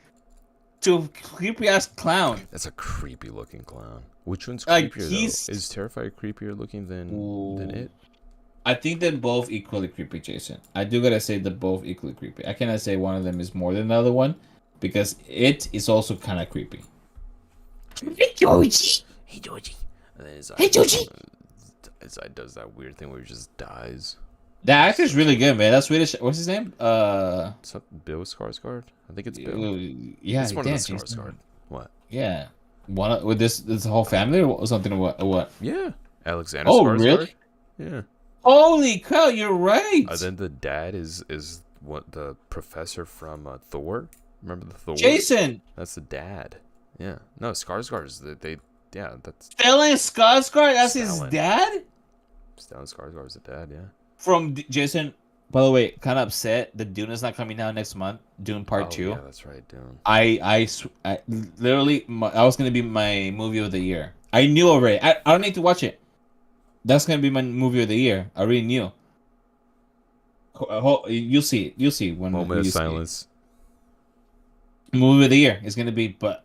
To a creepy ass clown. That's a creepy looking clown. Which one's creepier though? Is Terrifier creepier looking than it? I think they're both equally creepy, Jason. I do gotta say they're both equally creepy. I cannot say one of them is more than the other one, because it is also kind of creepy. Hey, Georgie. Hey, Georgie. Hey, Georgie. His eye does that weird thing where he just dies. That actor's really good, man. That's Swedish. What's his name? Bill Skarsgård. I think it's Bill. Yeah, it's one of the Skarsgård. What? Yeah, one with this whole family or something. Or what? Yeah, Alexander. Oh, Skarsgård. Really? Yeah. Holy cow! You're right. Then the dad is what, the professor from Thor. Remember the Thor? Jason. That's the dad. Yeah. No, Skarsgård is Yeah, that's Stellan Skarsgård. That's his dad. Stellan Skarsgård is the dad. Yeah. From Jason. By the way, kind of upset that Dune is not coming out next month. Dune Part 2. Yeah, that's right, Dune. I literally, I was gonna be my movie of the year. I knew already. I don't need to watch it. That's gonna be my movie of the year. I already knew. You'll see it. You'll see when. Moment of silence. Movie of the year is gonna be, but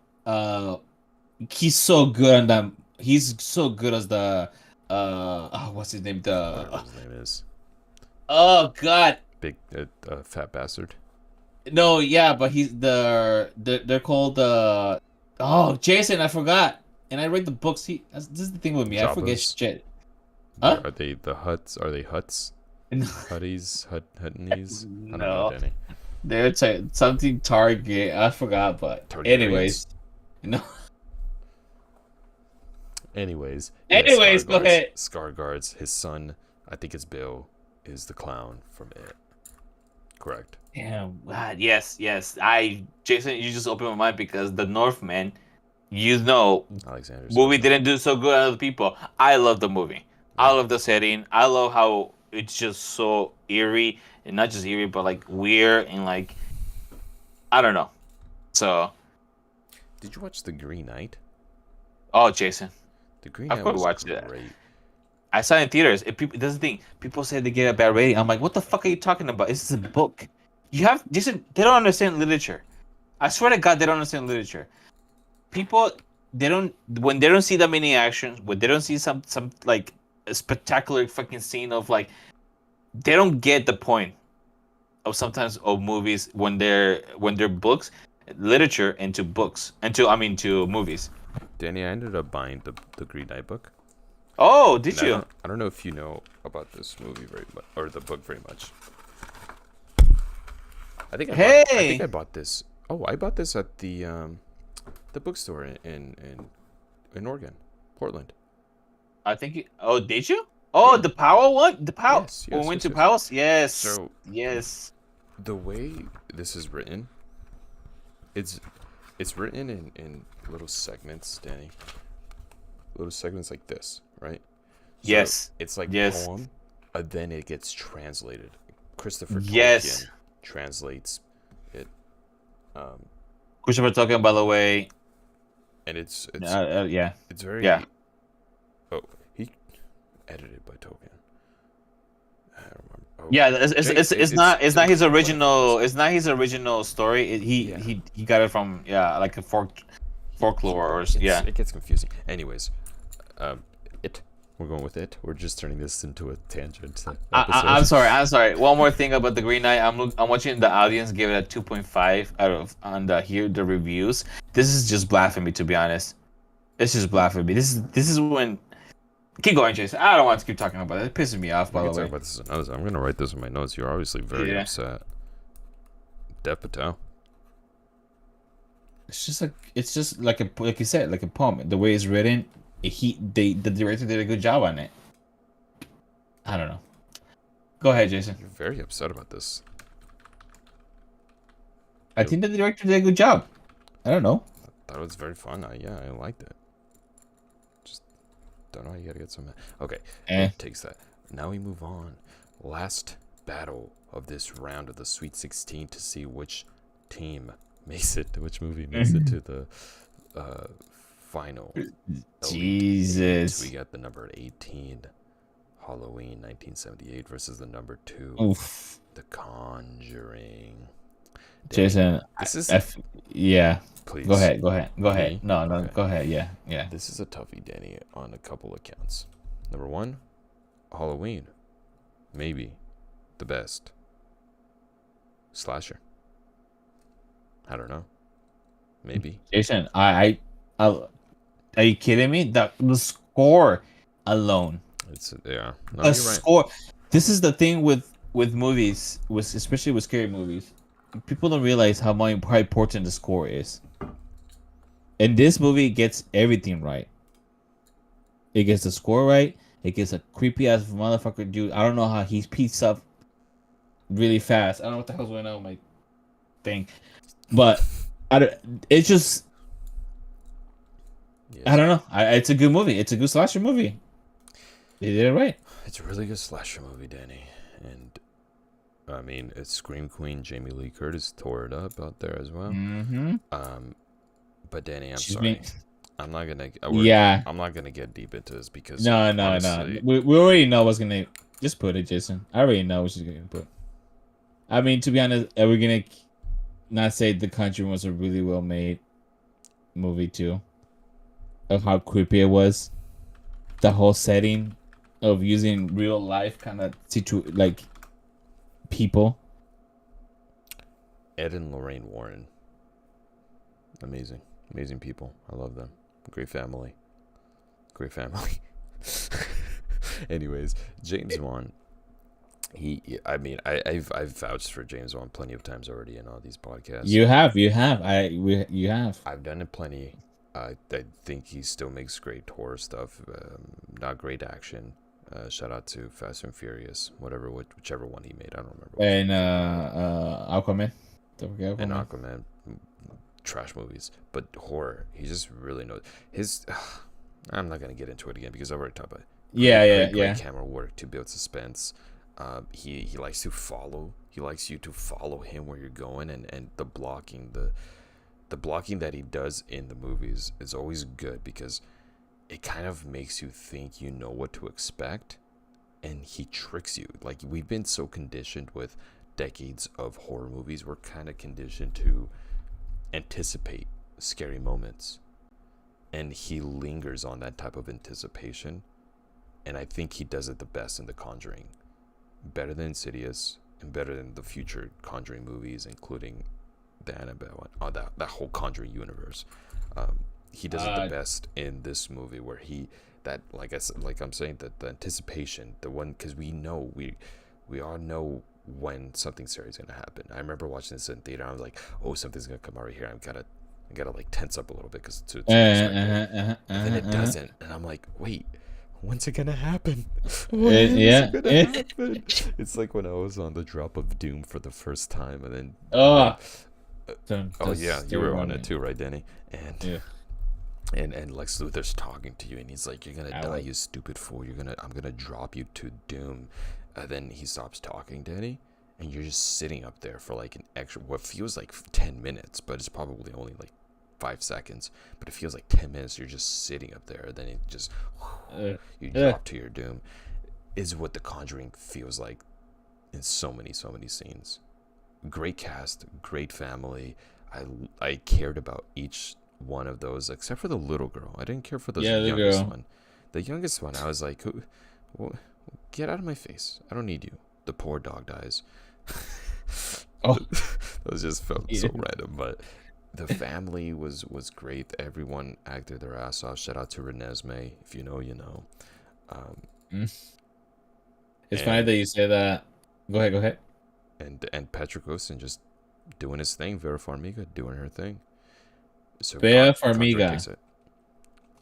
he's so good on that. He's so good as the what's his name? Whatever his name is. Oh God. Big fat bastard. No, yeah, but they're called oh, Jason, I forgot. And I read the books. This is the thing with me. Jabba's. I forget shit. Huh? Are they the Huts? Are they Huts? Hutties? Hutnies? No. I don't know, Danny. They're something Target. I forgot, but Targaryen. Anyways. No. Anyways, go ahead. Skarsgård's his son, I think it's Bill, is the clown from it. Correct. Damn, God, yes. Jason, you just opened my mind because the Northman, Alexander movie didn't do so good on other people. I love the movie. Yeah. I love the setting. I love how it's just so eerie, and not just eerie, but like weird and like, I don't know. So, did you watch The Green Knight? Oh, Jason, The Green Knight was watched great. That. I saw it in theaters. That's the thing. People say they get a bad rating. I'm like, what the fuck are you talking about? This is a book. Jason, they don't understand literature. I swear to God, they don't understand literature. People, when they don't see that many actions, when they don't see some like a spectacular fucking scene of like, they don't get the point of sometimes of movies when they're books, literature into books, to movies. Danny, I ended up buying the Green Knight book. Oh, did you? I don't know if you know about this movie very much, or the book very much. I think I bought this. Oh, I bought this at the bookstore in Oregon, Portland. I think. Oh, did you? Oh, yeah. The Powell one. The Powell. Yes, we went to Powell's. Yes. So yes. The way this is written, it's written in little segments, Danny. Little segments like this, right? So yes. It's like poem, but then it gets translated. Christopher Tolkien. Yes. Translates it. Christopher Tolkien, by the way, and it's yeah, it's very Oh, he edited by Tolkien. I don't remember. Oh, yeah, it's not his original. It's not his original story. He got it from like a folklore or It gets confusing. Anyways, we're going with it. We're just turning this into a tangent. I'm sorry. One more thing about the Green Knight. I'm watching the audience give it a 2.5 out of on the reviews. This is just blasphemy, to be honest. It's just blasphemy. This is when. Keep going, Jason. I don't want to keep talking about it. It pisses me off. By the way, I'm gonna write this in my notes. You're obviously very upset. Dev Patel. it's just like you said, like a poem. The way it's written, the director did a good job on it. I don't know. Go ahead, Jason. You're very upset about this. I think the director did a good job. I don't know. I thought it was very fun. I liked it. Just don't know how you gotta get so mad. Okay, takes that. Now we move on. Last battle of this round of the Sweet 16 to see which team makes it, which movie makes it to the final. Jesus. We got the number 18, Halloween 1978 versus the number 2, Oof. The Conjuring. Jason, this is yeah. Please. Go ahead. No, okay. Go ahead. Yeah. This is a toughie, Danny, on a couple accounts. Number 1, Halloween, maybe the best slasher. I don't know. Maybe. Jason, are you kidding me? The score alone. It's yeah. No, you're score. Right. This is the thing with movies, especially with scary movies. People don't realize how important the score is. And this movie gets everything right. It gets the score right. It gets a creepy ass motherfucker dude. I don't know how he peeks up really fast. I don't know what the hell's going on with my thing, but it's just yes. I don't know. It's a good movie. It's a good slasher movie. They did it right. It's a really good slasher movie, Danny, and I mean, it's Scream Queen Jamie Lee Curtis tore it up out there as well. Mm-hmm. But Danny, I'm sorry. I'm not gonna. I'm not gonna get deep into this because no. We already know what's gonna. Just put it, Jason. I already know what she's gonna put. I mean, to be honest, are we gonna not say The Conjuring was a really well made movie too? Of how creepy it was, the whole setting of using real life kind of like people. Ed and Lorraine Warren, amazing people. I love them. Great family. Anyways, James Wan. I've vouched for James Wan plenty of times already in all these podcasts. You have. You have. I've done it plenty. I think he still makes great horror stuff. Not great action. Shout out to Fast and Furious, whichever one he made. I don't remember. And Aquaman. Don't forget Aquaman. And Aquaman. Trash movies, but horror. He just really knows his. I'm not gonna get into it again because I've already talked about it. Great camera work to build suspense. He likes to follow. He likes you to follow him where you're going, and the blocking that he does in the movies is always good because it kind of makes you think you know what to expect, and he tricks you. Like, we've been so conditioned with decades of horror movies, we're kind of conditioned to anticipate scary moments, and he lingers on that type of anticipation, and I think he does it the best in The Conjuring, better than Insidious and better than the future Conjuring movies, including the Annabelle, that whole Conjuring universe. He does it the best in this movie, where I'm saying, that the anticipation, the one, because we all know when something serious is gonna happen. I remember watching this in theater. I was like, "Oh, something's gonna come out right here." I gotta like tense up a little bit because it's and then it doesn't, and I'm like, "Wait, when's it gonna happen?" Happen? It's like when I was on the Drop of Doom for the first time, and then you were on it too, right, Danny? And Lex Luthor's talking to you, and he's like, "You're gonna die, you stupid fool. I'm gonna drop you to doom." And then he stops talking, Danny, and you're just sitting up there for like an extra, what feels like 10 minutes, but it's probably only like 5 seconds. But it feels like 10 minutes. You're just sitting up there, and then it just you drop to your doom. Is what The Conjuring feels like in so many scenes. Great cast, great family. I cared about each one of those, except for the little girl. I didn't care for the youngest one. The youngest one, I was like, get out of my face. I don't need you. The poor dog dies. That just felt so random, but the family was great. Everyone acted their ass off. Shout out to Renesmee. If you know, you know. It's funny that you say that. Go ahead. And Patrick Wilson just doing his thing. Vera Farmiga doing her thing. So Bea Conjuring Farmiga. takes it.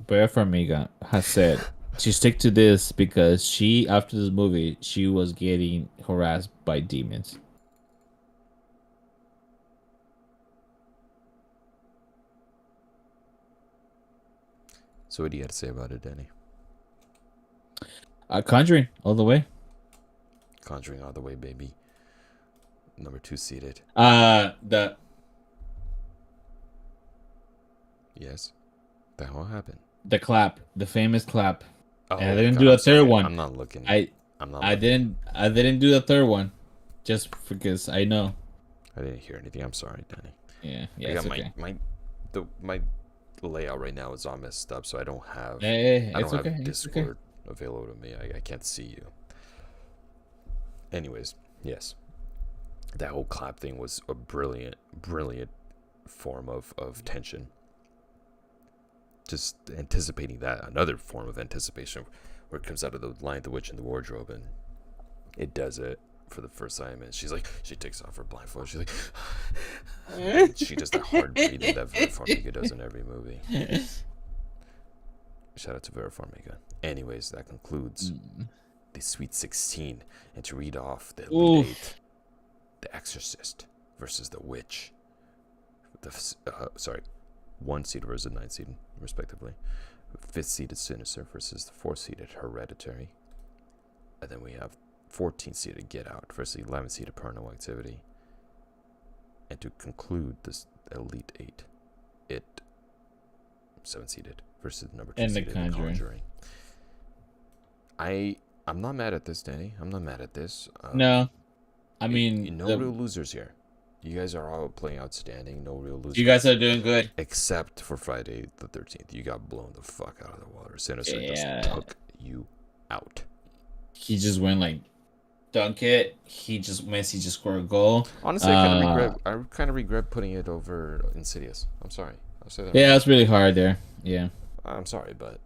Bea Farmiga has said she stick to this because she, after this movie, she was getting harassed by demons. So what do you have to say about it, Danny? Conjuring all the way. Conjuring all the way, baby. Number 2 seeded. The Yes. The hell happened? the clap, the famous clap. Oh, And I didn't God, do a I'm third sorry. one. I'm not looking. I'm not. I didn't do the third one, just because I know. I didn't hear anything. I'm sorry, Danny. Yeah, I got it's okay. my layout right now is all messed up, so I don't have It's okay. have It's okay. Discord available to me. I can't see you. Anyways, yes, that whole clap thing was a brilliant form of tension. Just anticipating that, another form of anticipation, where it comes out of the Lion, the Witch, and the Wardrobe, and it does it for the first time, and she's like, she takes off her blindfold, she's like, she does that hard breathing that Vera Farmiga does in every movie. Shout out to Vera Farmiga. Anyways, that concludes the Sweet 16, and to read off the Elite 8, The Exorcist versus The Witch. One seed versus 9 seed, respectively. 5th seeded Sinister versus the 4th seeded Hereditary. And then we have 14 seeded Get Out versus 11 seeded Paranormal Activity. And to conclude this Elite 8, It 7 seeded versus number 2 seeded The Conjuring. I'm not mad at this, Danny. I'm not mad at this. No, I mean, no real losers here. You guys are all playing outstanding. No real losers. You guys are doing good. Except for Friday the 13th. You got blown the fuck out of the water. Sinister just took you out. He just went like, dunk it. Messi just scored a goal. Honestly, I kind of regret putting it over Insidious. I'm sorry. I'll say that. Yeah, it's really hard there. Yeah. I'm sorry, but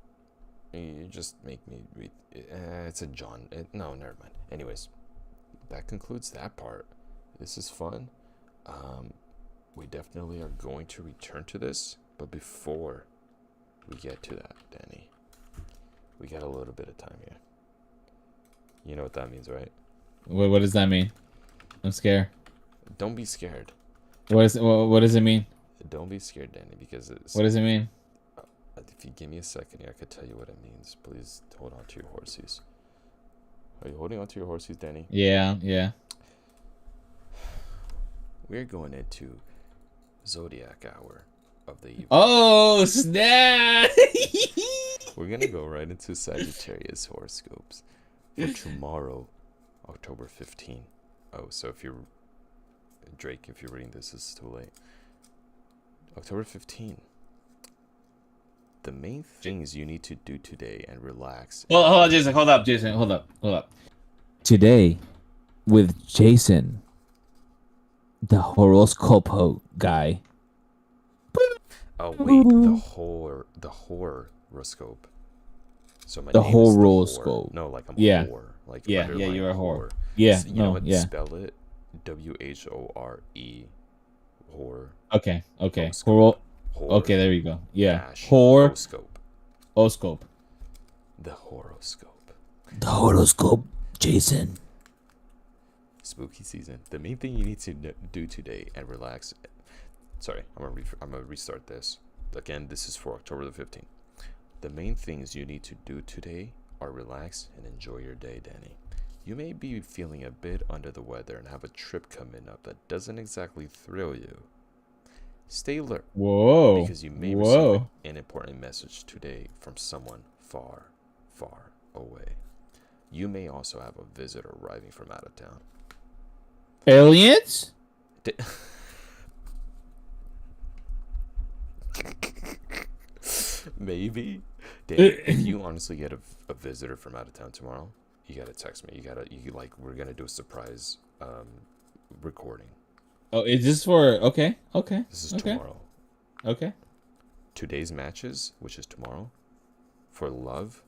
you just make me read. It's a John. No, never mind. Anyways, that concludes that part. This is fun. We definitely are going to return to this, but before we get to that, Danny, we got a little bit of time here. You know what that means, right? What does that mean? I'm scared. Don't be scared. What does it mean? Don't be scared, Danny, because what does it mean? If you give me a second here, I could tell you what it means. Please hold on to your horses. Are you holding on to your horses, Danny? Yeah. We're going into Zodiac Hour of the evening. Oh, snap! We're going to go right into Sagittarius horoscopes for tomorrow, October 15. Oh, so if you're Drake, if you're reading this, it's too late. October 15. The main things you need to do today and relax. Hold on, Jason. Hold up. Today, with Jason, the horoscope guy. Oh wait, the horoscope. So my the name is horoscope. No, like I'm yeah. whore. Like yeah, you're a whore. whore. Yeah, so, you know what? Spell it WHORE. Whore. Okay. Horoscope. Okay, there you go. Yeah. Horoscope. Horoscope. The horoscope. The horoscope, Jason. Spooky season. The main thing you need to do today and relax. Sorry, I'm gonna restart this. Again, this is for October the 15th. The main things you need to do today are relax and enjoy your day, Danny. You may be feeling a bit under the weather and have a trip coming up that doesn't exactly thrill you. Stay alert. Whoa. Because you may receive an important message today from someone far, far away. You may also have a visitor arriving from out of town. Aliens? Maybe. If you honestly get a visitor from out of town tomorrow, you gotta text me. We're gonna do a surprise recording. Oh, is this for okay? This is tomorrow. Okay. Today's matches, which is tomorrow, for love,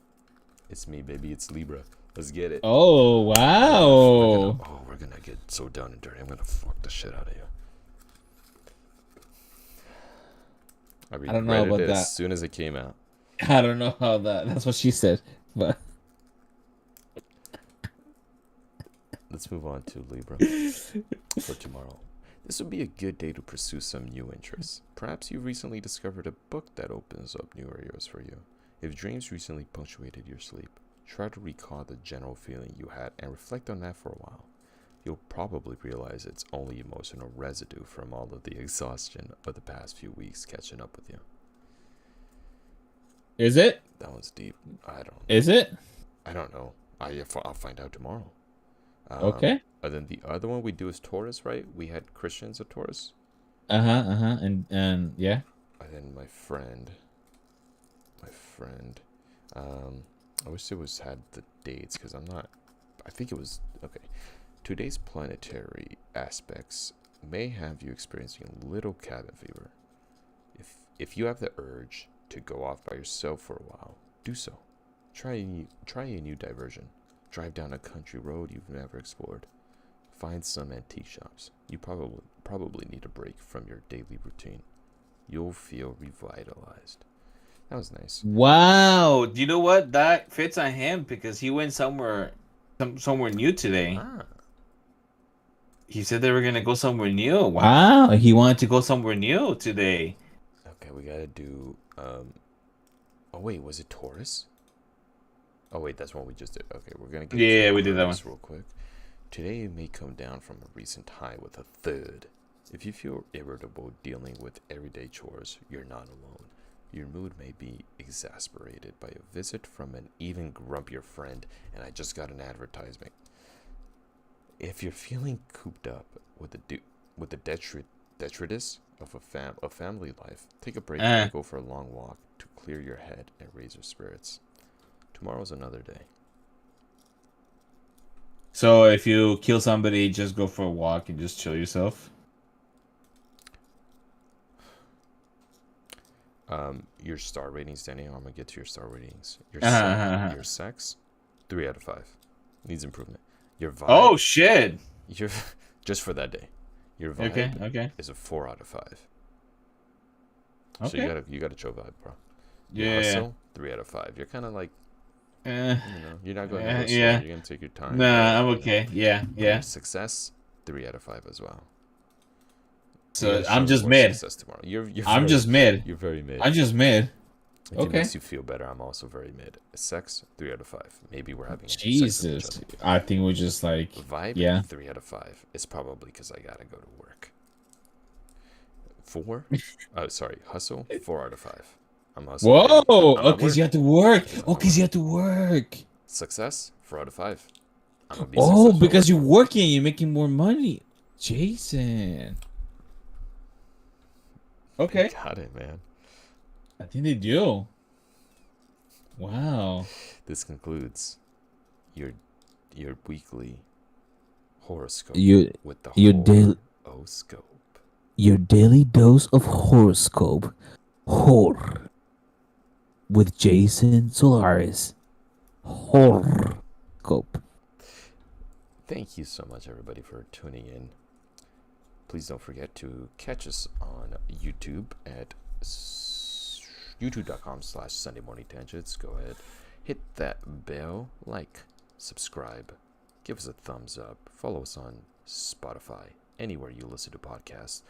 it's me, baby. It's Libra. Let's get it. Oh wow. We're gonna get so down and dirty. I'm gonna fuck the shit out of you. I don't know regretted about it that. as soon as it came out. I don't know how that's what she said, but let's move on to Libra for tomorrow. This would be a good day to pursue some new interests. Perhaps you recently discovered a book that opens up new areas for you. If dreams recently punctuated your sleep, try to recall the general feeling you had and reflect on that for a while. You'll probably realize it's only emotional residue from all of the exhaustion of the past few weeks catching up with you. Is it? That one's deep. I don't know. Is it? I don't know. I'll find out tomorrow. Okay. And then the other one we do is Taurus, right? We had Christians of Taurus. And yeah. And then my friend. I wish it had the dates because I'm not. I think it was okay. Today's planetary aspects may have you experiencing a little cabin fever. If you have the urge to go off by yourself for a while, do so. Try a new diversion. Drive down a country road you've never explored. Find some antique shops. You probably need a break from your daily routine. You'll feel revitalized. That was nice. Wow. You know what? That fits on him because he went somewhere new today. He said they were gonna go somewhere new. Wow. He wanted to go somewhere new today. Okay, we gotta do oh wait, was it Taurus? Oh wait, that's one we just did. Okay, we're gonna get we did that one real quick. Today you may come down from a recent high with a third. If you feel irritable dealing with everyday chores, you're not alone. Your mood may be exasperated by a visit from an even grumpier friend, and I just got an advertisement. If you're feeling cooped up with the detritus of a family life, take a break and go for a long walk to clear your head and raise your spirits. Tomorrow's another day. So if you kill somebody, just go for a walk and just chill yourself. Your star ratings, Danny. I'm gonna get to your star ratings. Your sex, 3 out of 5. Needs improvement. Your vibe. Oh shit. Your just for that day. Your vibe is a 4 out of 5. Okay. So you gotta chill vibe, bro. Your hustle, 3 out of 5. You're kind of like, you're not going to go slow. You're gonna take your time. Nah, I'm okay. Yeah. Success, 3 out of 5 as well. So I'm just mid. I'm just mid. You're very mid. I'm just mid. If it makes you feel better, I'm also very mid. Sex, 3 out of 5. Maybe we're having Jesus. I think we're just like vibe. 3 out of 5. It's probably because I gotta go to work. 4. Hustle. 4 out of 5. I'm hustling. Whoa! Oh, because you have to work. Oh, because you have to work. Success. 4 out of 5. Because you're working, you're making more money, Jason. Okay. Got it, man. I think they do. Wow. This concludes your weekly horoscope with the horoscope. Your daily dose of horoscope. With Jason Solaris. Horoscope. Thank you so much, everybody, for tuning in. Please don't forget to catch us on YouTube at youtube.com/Sunday Morning Tangents. Go ahead, hit that bell, subscribe, give us a thumbs up, follow us on Spotify, anywhere you listen to podcasts.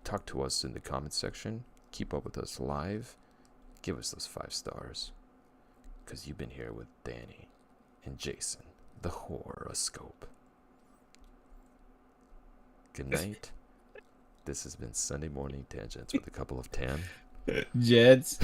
Talk to us in the comments section. Keep up with us live. Give us those 5 stars, because you've been here with Danny and Jason, the horoscope. Good night. This has been Sunday Morning Tangents with a couple of tan Jets.